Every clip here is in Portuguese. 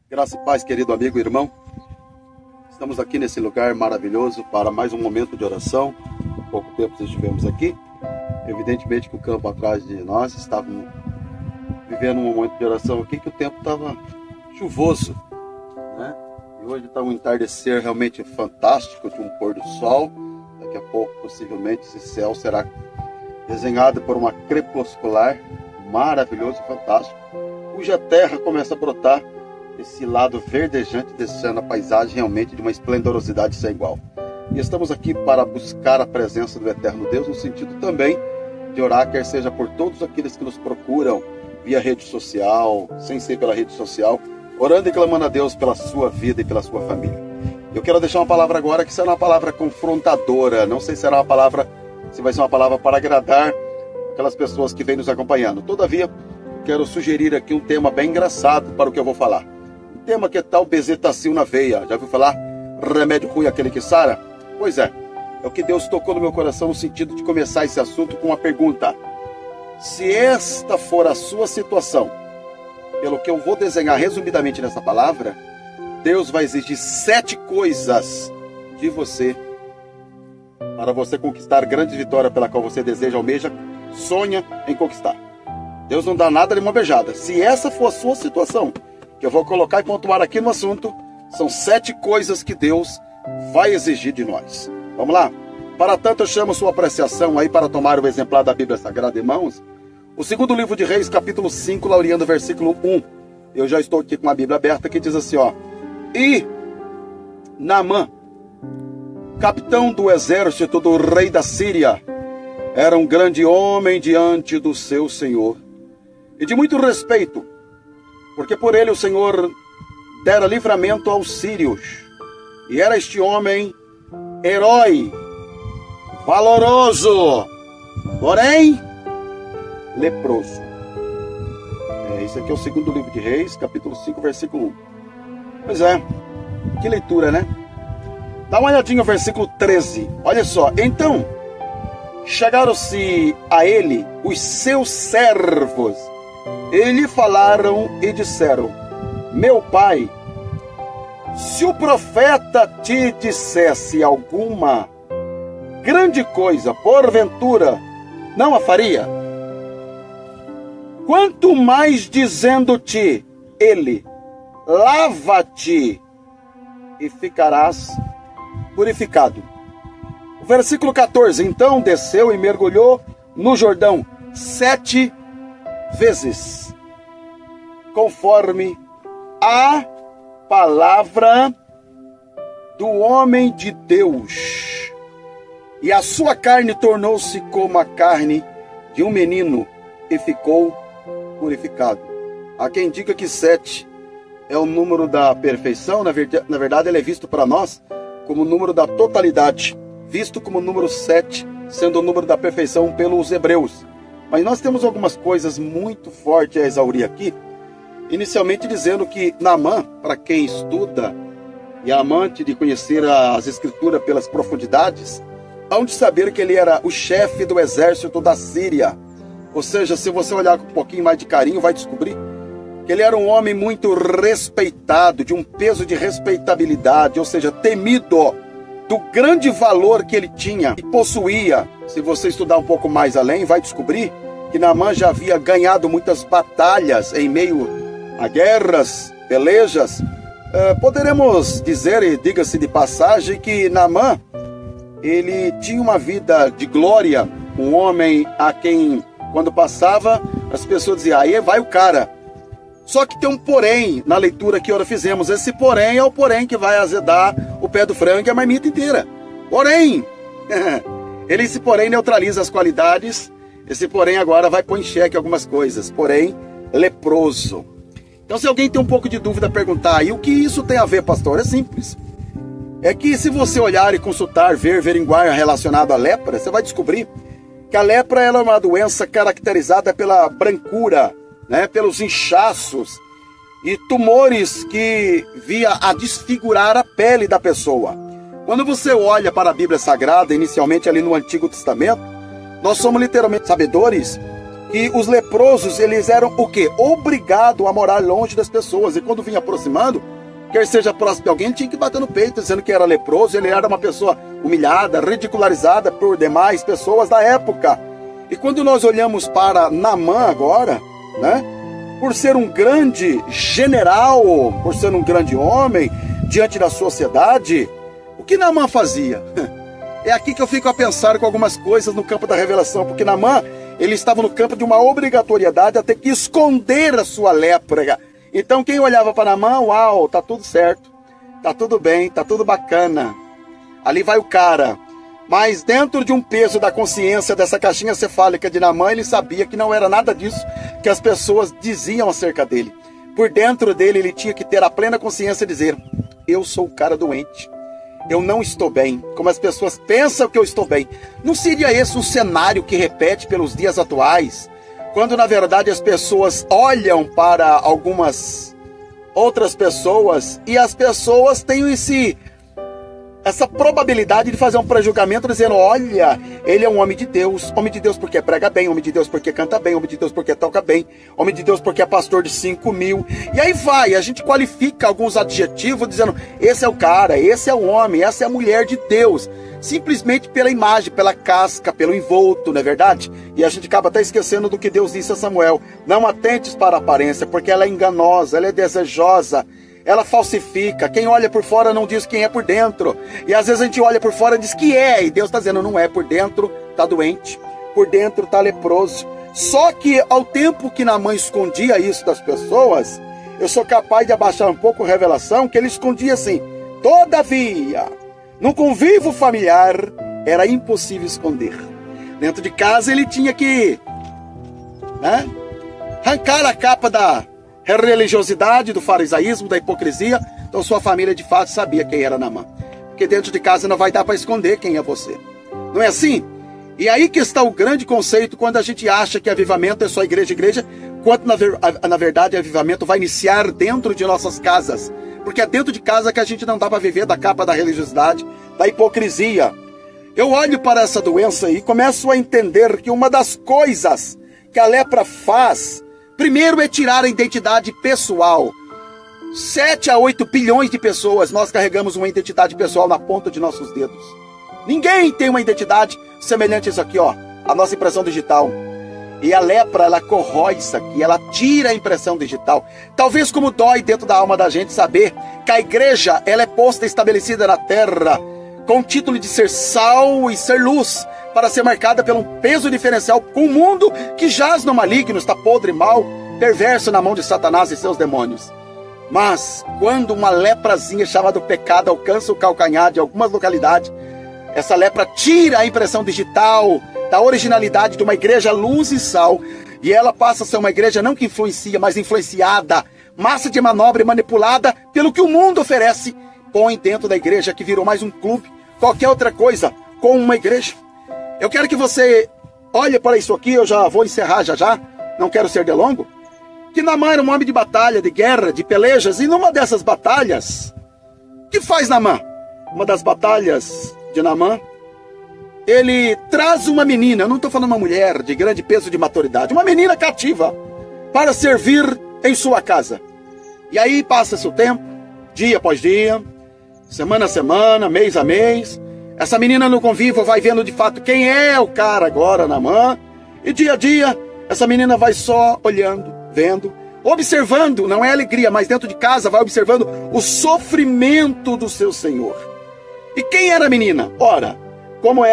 Graça e paz, querido amigo e irmão. Estamos aqui nesse lugar maravilhoso para mais um momento de oração. Há pouco tempo estivemos aqui. Evidentemente que o campo atrás de nós estávamos vivendo um momento de oração aqui que o tempo estava chuvoso, né? E hoje está um entardecer realmente fantástico, de um pôr do sol. Daqui a pouco, possivelmente, esse céu será desenhado por uma crepuscular maravilhoso e fantástico, cuja terra começa a brotar esse lado verdejante, deixando a paisagem realmente de uma esplendorosidade sem igual. E estamos aqui para buscar a presença do eterno Deus, no sentido também de orar, quer seja por todos aqueles que nos procuram via rede social, sem ser pela rede social, orando e clamando a Deus pela sua vida e pela sua família. Eu quero deixar uma palavra agora que será uma palavra confrontadora. Não sei se será uma palavra, se vai ser uma palavra para agradar aquelas pessoas que vêm nos acompanhando. Todavia, quero sugerir aqui um tema bem engraçado para o que eu vou falar. Um tema que é tal bezetacil na veia. Já ouviu falar? Remédio ruim aquele que sara? Pois é o que Deus tocou no meu coração no sentido de começar esse assunto com uma pergunta. Se esta for a sua situação, pelo que eu vou desenhar resumidamente nessa palavra, Deus vai exigir 7 coisas de você para você conquistar a grande vitória pela qual você deseja, almeja, sonha em conquistar. Deus não dá nada de uma beijada. Se essa for a sua situação, que eu vou colocar e pontuar aqui no assunto, são 7 coisas que Deus vai exigir de nós. Vamos lá? Para tanto, eu chamo sua apreciação aí para tomar o exemplar da Bíblia Sagrada, irmãos. O segundo livro de Reis, capítulo 5, laureando versículo 1. Eu já estou aqui com a Bíblia aberta, que diz assim, ó. E Naamã, capitão do exército do rei da Síria, era um grande homem diante do seu senhor, e de muito respeito, porque por ele o Senhor dera livramento aos sírios. E era este homem herói, valoroso, porém leproso. Esse aqui é o segundo livro de Reis, capítulo 5, versículo 1. Pois é, que leitura, né? Dá uma olhadinha no versículo 13. Olha só. Então, chegaram-se a ele os seus servos, e lhe falaram e disseram: meu pai, se o profeta te dissesse alguma grande coisa, porventura, não a faria? Quanto mais dizendo-te ele: lava-te e ficarás purificado. O versículo 14. Então desceu e mergulhou no Jordão 7 vezes, conforme a palavra do homem de Deus. E a sua carne tornou-se como a carne de um menino e ficou purificado. Há quem diga que 7 é o número da perfeição. Na verdade, ele é visto para nós como o número da totalidade, visto como o número 7, sendo o número da perfeição pelos hebreus. Mas nós temos algumas coisas muito fortes a exaurir aqui. Inicialmente dizendo que Naamã, para quem estuda e é amante de conhecer as escrituras pelas profundidades, hão de saber que ele era o chefe do exército da Síria. Ou seja, se você olhar com um pouquinho mais de carinho, vai descobrir que ele era um homem muito respeitado, de um peso de respeitabilidade, ou seja, temido, do grande valor que ele tinha e possuía. Se você estudar um pouco mais além, vai descobrir que Naamã já havia ganhado muitas batalhas em meio a guerras, pelejas. Poderemos dizer, e diga-se de passagem, que Naamã, ele tinha uma vida de glória, um homem a quem, quando passava, as pessoas diziam: aí vai o cara. Só que tem um porém na leitura que ora fizemos. Esse porém é o porém que vai azedar o pé do frango e a marmita inteira. Porém, esse porém neutraliza as qualidades. Esse porém agora vai pôr em xeque algumas coisas. Porém, leproso. Então, se alguém tem um pouco de dúvida, perguntar: e o que isso tem a ver, pastor? É simples. É que se você olhar e consultar, averiguar relacionado à lepra, você vai descobrir que a lepra ela é uma doença caracterizada pela brancura, né, pelos inchaços e tumores que via a desfigurar a pele da pessoa. Quando você olha para a Bíblia Sagrada, inicialmente ali no Antigo Testamento, nós somos literalmente sabedores que os leprosos, eles eram o quê? Obrigados a morar longe das pessoas. E quando vinha aproximando, quer seja próximo de alguém, ele tinha que bater no peito, dizendo que era leproso. Ele era uma pessoa humilhada, ridicularizada por demais pessoas da época. E quando nós olhamos para Naamã agora, né? Por ser um grande general, por ser um grande homem diante da sociedade, o que Naamã fazia? É aqui que eu fico a pensar com algumas coisas no campo da revelação, porque Naamã, ele estava no campo de uma obrigatoriedade a ter que esconder a sua lepra. Então quem olhava para Naamã, uau, tá tudo certo, tá tudo bem, tá tudo bacana. Ali vai o cara. Mas dentro de um peso da consciência dessa caixinha cefálica de Naamã, ele sabia que não era nada disso que as pessoas diziam acerca dele. Por dentro dele, ele tinha que ter a plena consciência de dizer: eu sou o cara doente. Eu não estou bem, como as pessoas pensam que eu estou bem. Não seria esse um cenário que repete pelos dias atuais? Quando, na verdade, as pessoas olham para algumas outras pessoas e as pessoas têm essa probabilidade de fazer um pré-julgamento dizendo: olha, ele é um homem de Deus porque prega bem, homem de Deus porque canta bem, homem de Deus porque toca bem, homem de Deus porque é pastor de 5.000. E aí vai, a gente qualifica alguns adjetivos dizendo: esse é o cara, esse é o homem, essa é a mulher de Deus, simplesmente pela imagem, pela casca, pelo envolto, não é verdade? E a gente acaba até esquecendo do que Deus disse a Samuel: não atentes para a aparência, porque ela é enganosa, ela é desejosa, ela falsifica. Quem olha por fora não diz quem é por dentro. E às vezes a gente olha por fora e diz que é. E Deus está dizendo: não é. Por dentro está doente. Por dentro está leproso. Só que ao tempo que Naamã escondia isso das pessoas, eu sou capaz de abaixar um pouco a revelação, que ele escondia assim: todavia, no convívio familiar, era impossível esconder. Dentro de casa ele tinha que arrancar a capa da religiosidade, do farisaísmo, da hipocrisia. Então sua família de fato sabia quem era Naamã, porque dentro de casa não vai dar para esconder quem é você. Não é assim? E aí que está o grande conceito quando a gente acha que avivamento é só igreja, quando na verdade avivamento vai iniciar dentro de nossas casas, porque é dentro de casa que a gente não dá para viver da capa da religiosidade, da hipocrisia. Eu olho para essa doença e começo a entender que uma das coisas que a lepra faz, primeiro, é tirar a identidade pessoal. 7 a 8 bilhões de pessoas, nós carregamos uma identidade pessoal na ponta de nossos dedos. Ninguém tem uma identidade semelhante a isso aqui, ó, a nossa impressão digital. E a lepra, ela corrói isso aqui, ela tira a impressão digital. Talvez como dói dentro da alma da gente saber que a igreja, ela é posta, estabelecida na terra, com o título de ser sal e ser luz, para ser marcada pelo peso diferencial com o mundo que jaz no maligno, está podre, mal, perverso na mão de Satanás e seus demônios. Mas quando uma leprazinha chamada pecado alcança o calcanhar de algumas localidades, essa lepra tira a impressão digital da originalidade de uma igreja luz e sal, e ela passa a ser uma igreja não que influencia, mas influenciada, massa de manobra e manipulada pelo que o mundo oferece, põe dentro da igreja, que virou mais um clube, qualquer outra coisa, com uma igreja. Eu quero que você olhe para isso aqui, eu já vou encerrar já, não quero ser delongo, que Naamã era um homem de batalha, de guerra, de pelejas, e numa dessas batalhas, o que faz Naamã? Uma das batalhas de Naamã, ele traz uma menina, eu não estou falando uma mulher de grande peso de maturidade, uma menina cativa, para servir em sua casa. E aí passa-se o tempo, dia após dia, semana a semana, mês a mês. Essa menina no convívio vai vendo de fato quem é o cara agora, Naamã. E dia a dia, essa menina vai só olhando, vendo, observando, não é alegria, mas dentro de casa vai observando o sofrimento do seu senhor. E quem era a menina? Ora, como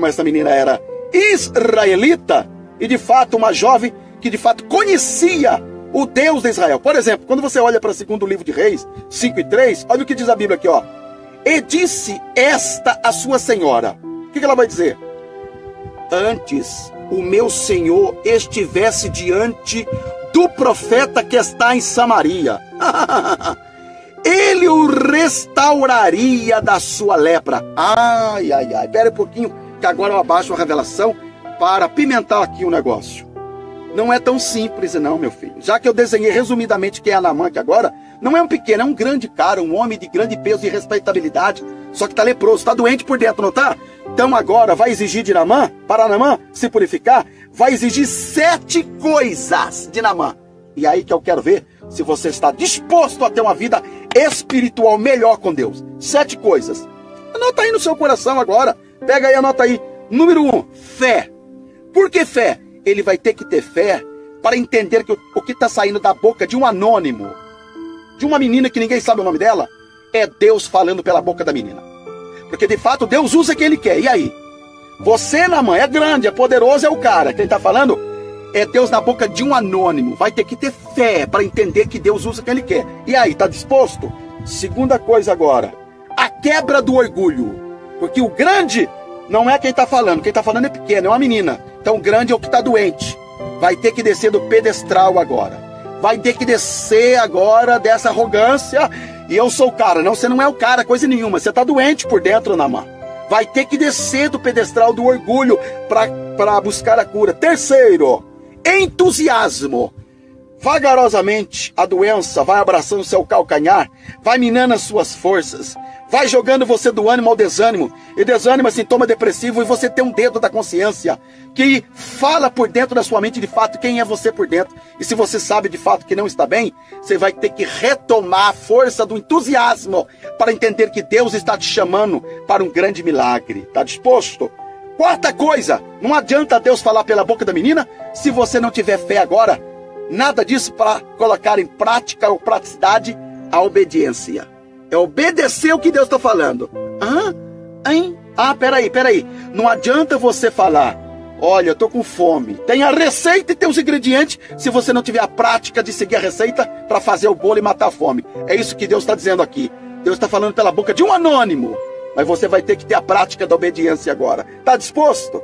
essa menina era israelita, e de fato uma jovem que de fato conhecia o Deus de Israel. Por exemplo, quando você olha para o segundo livro de Reis, 5:3, olha o que diz a Bíblia aqui, ó. E disse esta a sua senhora. O que ela vai dizer? Antes o meu senhor estivesse diante do profeta que está em Samaria, ele o restauraria da sua lepra. Ai, espera um pouquinho, que agora eu abaixo a revelação para apimentar aqui o negócio. Não é tão simples não, meu filho. Já que eu desenhei resumidamente quem é Naamã aqui agora, não é um pequeno, é um grande cara, um homem de grande peso e respeitabilidade, só que está leproso, está doente por dentro, não está? Então agora vai exigir de Naamã, para Naamã se purificar, vai exigir 7 coisas de Naamã. E aí que eu quero ver se você está disposto a ter uma vida espiritual melhor com Deus. 7 coisas. Anota aí no seu coração agora. Pega aí, anota aí. Número 1, fé. Por que fé? Ele vai ter que ter fé para entender que o que está saindo da boca de um anônimo, de uma menina que ninguém sabe o nome dela, é Deus falando pela boca da menina. Porque de fato Deus usa quem Ele quer. E aí? Você, Naamã, é grande, é poderoso, é o cara. Quem está falando é Deus na boca de um anônimo. Vai ter que ter fé para entender que Deus usa quem Ele quer. E aí, está disposto? Segunda coisa agora. A quebra do orgulho. Porque o grande não é quem está falando. Quem está falando é pequeno, é uma menina. Então o grande é o que está doente. Vai ter que descer do pedestral agora. Vai ter que descer agora dessa arrogância. E eu sou o cara. Não, você não é o cara, coisa nenhuma. Você está doente por dentro, Naamã. Vai ter que descer do pedestral do orgulho para buscar a cura. Terceiro, entusiasmo. Vagarosamente a doença vai abraçando seu calcanhar, vai minando as suas forças, vai jogando você do ânimo ao desânimo. E desânimo é sintoma depressivo, e você tem um dedo da consciência que fala por dentro da sua mente de fato quem é você por dentro. E se você sabe de fato que não está bem, você vai ter que retomar a força do entusiasmo para entender que Deus está te chamando para um grande milagre. Está disposto? Quarta coisa, não adianta Deus falar pela boca da menina se você não tiver fé agora. Nada disso para colocar em prática ou praticidade a obediência. É obedecer o que Deus está falando. Peraí. Não adianta você falar, olha, eu estou com fome. Tem a receita e tem os ingredientes, se você não tiver a prática de seguir a receita para fazer o bolo e matar a fome. É isso que Deus está dizendo aqui. Deus está falando pela boca de um anônimo. Mas você vai ter que ter a prática da obediência agora. Está disposto?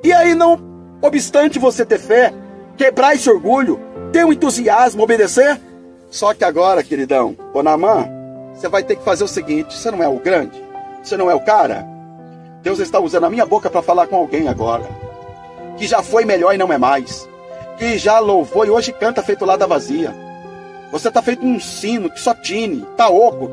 E aí, não obstante você ter fé, quebrar esse orgulho, ter um entusiasmo, obedecer. Só que agora, queridão, ô Naamã, você vai ter que fazer o seguinte: você não é o grande, você não é o cara. Deus está usando a minha boca para falar com alguém agora, que já foi melhor e não é mais, que já louvou e hoje canta feito lada vazia. Você está feito um sino que só tine, tá oco,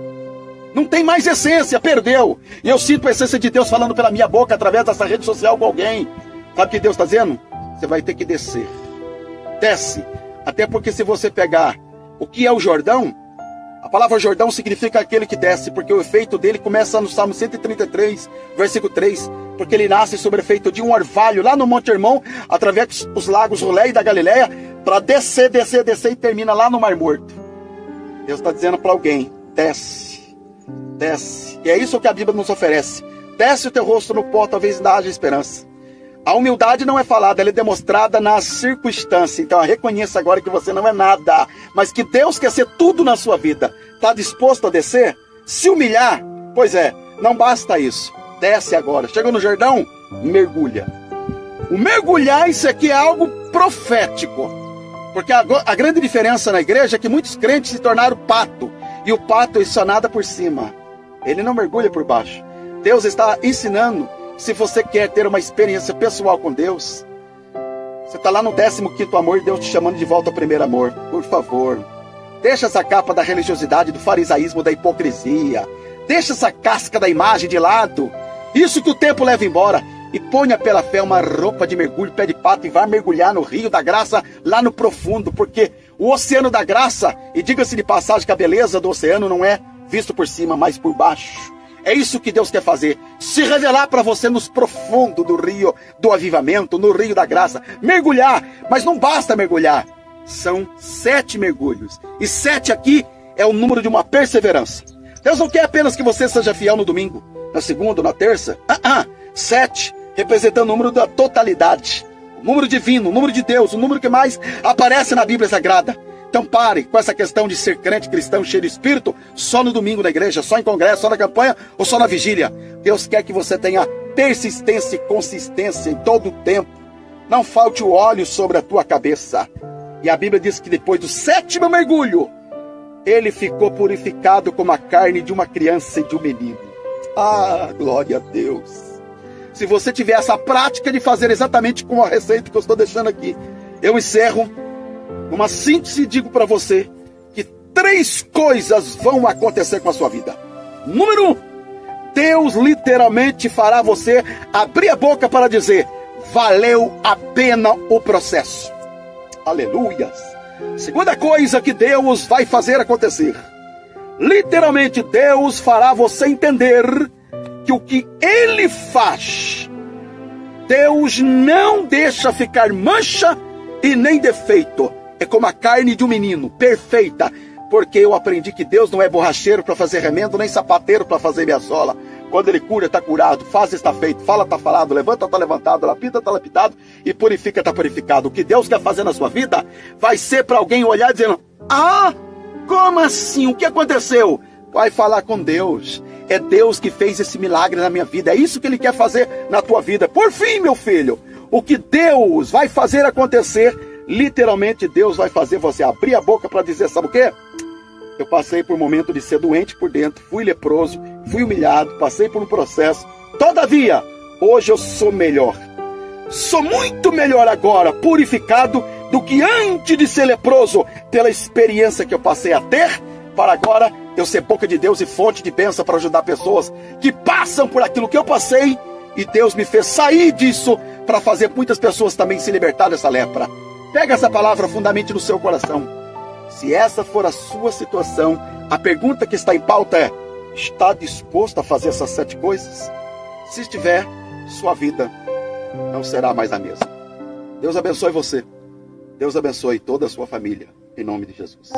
não tem mais essência, perdeu. E eu sinto a essência de Deus falando pela minha boca através dessa rede social com alguém. Sabe o que Deus está dizendo? Você vai ter que descer. Desce. Até porque se você pegar o que é o Jordão, a palavra Jordão significa aquele que desce, porque o efeito dele começa no Salmo 133, versículo 3, porque ele nasce sobre o efeito de um orvalho lá no Monte Hermon, através dos lagos Rolé e da Galileia, para descer e termina lá no Mar Morto. Deus está dizendo para alguém: desce, desce. E é isso que a Bíblia nos oferece. Desce o teu rosto no pó, talvez ainda haja esperança. A humildade não é falada, ela é demonstrada na circunstância. Então reconheça agora que você não é nada, mas que Deus quer ser tudo na sua vida. Está disposto a descer? Se humilhar? Pois é, não basta isso. Desce agora. Chegou no Jordão? Mergulha. O mergulhar, isso aqui é algo profético. Porque a grande diferença na igreja é que muitos crentes se tornaram pato. E o pato só nada por cima. Ele não mergulha por baixo. Deus está ensinando. Se você quer ter uma experiência pessoal com Deus, você está lá no 15º amor, Deus te chamando de volta ao primeiro amor. Por favor, deixa essa capa da religiosidade, do farisaísmo, da hipocrisia. Deixa essa casca da imagem de lado. Isso que o tempo leva embora. E ponha pela fé uma roupa de mergulho, pé de pato, e vá mergulhar no rio da graça, lá no profundo. Porque o oceano da graça, e diga-se de passagem que a beleza do oceano não é visto por cima, mas por baixo. É isso que Deus quer fazer, se revelar para você nos profundos do rio do avivamento, no rio da graça. Mergulhar, mas não basta mergulhar. São 7 mergulhos. E 7 aqui é o número de uma perseverança. Deus não quer apenas que você seja fiel no domingo, na segunda, na terça. 7 representando o número da totalidade. O número divino, o número de Deus, o número que mais aparece na Bíblia Sagrada. Então pare com essa questão de ser crente cristão cheio de espírito só no domingo na igreja, só em congresso, só na campanha ou só na vigília. Deus quer que você tenha persistência e consistência em todo o tempo. Não falte o óleo sobre a tua cabeça. E a Bíblia diz que depois do 7º mergulho, ele ficou purificado como a carne de uma criança e de um menino. Ah, glória a Deus. Se você tiver essa prática de fazer exatamente com a receita que eu estou deixando aqui, eu encerro. Numa síntese, digo para você que 3 coisas vão acontecer com a sua vida. Número 1, Deus literalmente fará você abrir a boca para dizer: valeu a pena o processo. Aleluias. Segunda coisa que Deus vai fazer acontecer. Literalmente, Deus fará você entender que o que Ele faz, Deus não deixa ficar mancha e nem defeito. É como a carne de um menino, perfeita. Porque eu aprendi que Deus não é borracheiro para fazer remendo, nem sapateiro para fazer minha sola. Quando Ele cura, está curado, faz, está feito, fala, está falado, levanta, está levantado, lapida, está lapidado e purifica, está purificado. O que Deus quer fazer na sua vida vai ser para alguém olhar dizendo: ah, como assim? O que aconteceu? Vai falar com Deus. É Deus que fez esse milagre na minha vida. É isso que Ele quer fazer na tua vida. Por fim, meu filho, o que Deus vai fazer acontecer, literalmente Deus vai fazer você abrir a boca para dizer: sabe o quê? Eu passei por um momento de ser doente por dentro, fui leproso, fui humilhado, passei por um processo. Todavia, hoje eu sou melhor. Sou muito melhor agora, purificado, do que antes de ser leproso, pela experiência que eu passei a ter, para agora eu ser boca de Deus e fonte de bênção para ajudar pessoas que passam por aquilo que eu passei, e Deus me fez sair disso para fazer muitas pessoas também se libertar dessa lepra. Pega essa palavra fundamente no seu coração. Se essa for a sua situação, a pergunta que está em pauta é: está disposto a fazer essas 7 coisas? Se estiver, sua vida não será mais a mesma. Deus abençoe você. Deus abençoe toda a sua família. Em nome de Jesus.